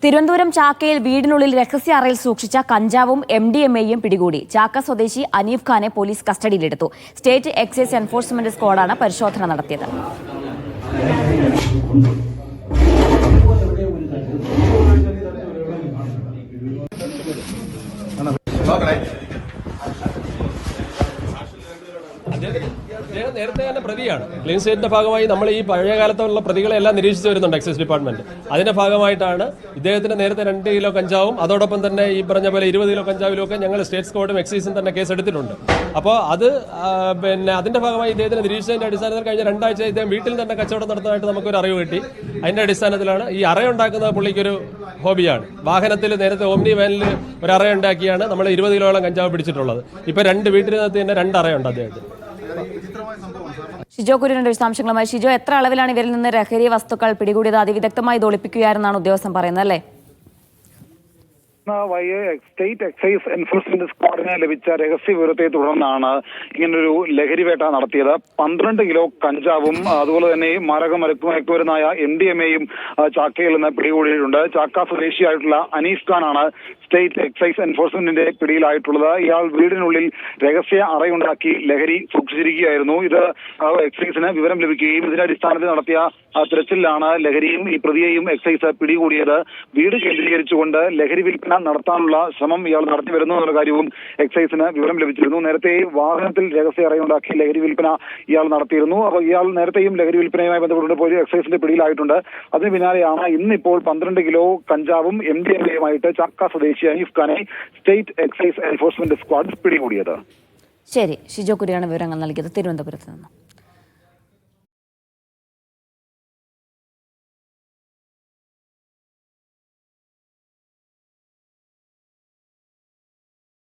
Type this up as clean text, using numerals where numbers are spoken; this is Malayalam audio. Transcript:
തിരുവനന്തപുരം ചാക്കയിൽ വീടിനുള്ളിൽ രഹസ്യ അറയിൽ സൂക്ഷിച്ച കഞ്ചാവും MDMAയും പിടികൂടി. ചാക്ക സ്വദേശി അനീഫ് ഖാനെ പോലീസ് കസ്റ്റഡിയിലെടുത്തു. സ്റ്റേറ്റ് എക്സൈസ് എൻഫോഴ്സ്മെന്റ് സ്ക്വാഡാണ് പരിശോധന നടത്തിയത്. നേരത്തെ തന്നെ പ്രതിയാണ്. ക്ലീൻ സ്റ്റേറ്റിന്റെ ഭാഗമായി നമ്മൾ ഈ പഴയ കാലത്തുള്ള പ്രതികളെ എല്ലാം നിരീക്ഷിച്ചു വരുന്നുണ്ട് എക്സൈസ് ഡിപ്പാർട്ട്മെന്റ്. അതിന്റെ ഭാഗമായിട്ടാണ് ഇദ്ദേഹത്തിന് നേരത്തെ 2 കിലോ കഞ്ചാവും അതോടൊപ്പം തന്നെ ഈ പറഞ്ഞ പോലെ 20 കിലോ കഞ്ചാവിലും ഒക്കെ ഞങ്ങൾ സ്റ്റേറ്റ് സ്ക്വാഡും എക്സൈസും തന്നെ കേസ് എടുത്തിട്ടുണ്ട്. അപ്പോൾ അത് അതിന്റെ ഭാഗമായി ഇദ്ദേഹത്തിന് നിരീക്ഷിച്ചതിന്റെ അടിസ്ഥാനത്തിൽ കഴിഞ്ഞ 2 ആഴ്ച ഇദ്ദേഹം വീട്ടിൽ തന്നെ കച്ചവടം നടത്തുന്നതായിട്ട് നമുക്കൊരു അറിവ് കിട്ടി. അതിന്റെ അടിസ്ഥാനത്തിലാണ് ഈ അറയുണ്ടാക്കുന്നത് പുള്ളിക്കൊരു ഹോബിയാണ്. വാഹനത്തിൽ നേരത്തെ ഓമ്നി വാനിൽ ഒരു അറയുണ്ടാക്കിയാണ് നമ്മൾ 20 കിലോളം കഞ്ചാവ് പിടിച്ചിട്ടുള്ളത്. ഇപ്പൊ 2 വീട്ടിനകത്ത് തന്നെ 2 അറയുണ്ട് അദ്ദേഹത്തിന്. ഷിജോ കുര്യന്റെ വിശദാംശങ്ങളുമായി. ഷിജോ, എത്ര അളവിലാണ് ഇവരിൽ നിന്ന് ലഹരി വസ്തുക്കൾ പിടികൂടിയത്? അതിവിദഗ്ധമായി ഇത് ഒളിപ്പിക്കുകയാണെന്നാണ് ഉദ്യോഗസ്ഥൻ പറയുന്നത്, അല്ലേ? സ്റ്റേറ്റ് എക്സൈസ് എൻഫോഴ്സ്മെന്റ് സ്ക്വാഡിന് ലഭിച്ച രഹസ്യ വിവരത്തെ തുടർന്നാണ് ഇങ്ങനൊരു ലഹരിവേട്ട നടത്തിയത്. 12 കിലോ കഞ്ചാവും അതുപോലെ തന്നെ മയക്കുമരുന്നായ MDMAയും ചാക്കയിൽ നിന്ന് പിടികൂടിയിട്ടുണ്ട്. ചാക്ക സ്വദേശിയായിട്ടുള്ള അനീഫ് ഖാനാണ് സ്റ്റേറ്റ് എക്സൈസ് എൻഫോഴ്സ്മെന്റിന്റെ പിടിയിലായിട്ടുള്ളത്. ഇയാൾ വീടിനുള്ളിൽ രഹസ്യ അറയുണ്ടാക്കി ലഹരി സൂക്ഷിച്ചിരിക്കുകയായിരുന്നു. ഇത് എക്സൈസിന് വിവരം ലഭിക്കുകയും ഇതിന്റെ അടിസ്ഥാനത്തിൽ നടത്തിയ തിരച്ചിലാണ് ലഹരിയും ഈ പ്രതിയെയും എക്സൈസ് പിടികൂടിയത്. വീട് കേന്ദ്രീകരിച്ചുകൊണ്ട് ലഹരി വിൽപ്പന നടത്താനുള്ള ശ്രമം ഇയാൾ നടത്തി വരുന്നു എന്നുള്ള കാര്യവും എക്സൈസിന് വിവരം ലഭിച്ചിരുന്നു. നേരത്തെ വാഹനത്തിൽ രഹസ്യ അറയുണ്ടാക്കി ലഹരി വിൽപ്പന ഇയാൾ നടത്തിയിരുന്നു. അപ്പോൾ ഇയാൾ നേരത്തെയും ലഹരി വിൽപ്പനയുമായി ബന്ധപ്പെട്ട് പോലീസ് എക്സൈസിന്റെ പിടിയിലായിട്ടുണ്ട്. അതിന് പിന്നാലെയാണ് ഇന്നിപ്പോൾ 12 കിലോ കഞ്ചാവും MDMAയുമായിട്ട് ചാക്ക സ്വദേശി അനീഫ് ഖാനെ സ്റ്റേറ്റ് എക്സൈസ് എൻഫോഴ്സ്മെന്റ് സ്ക്വാഡ് പിടികൂടിയത്. ശരി, ഷിജോ കുര്യാണ് വിവരങ്ങൾ നൽകിയത് തിരുവനന്തപുരത്ത് നിന്ന്.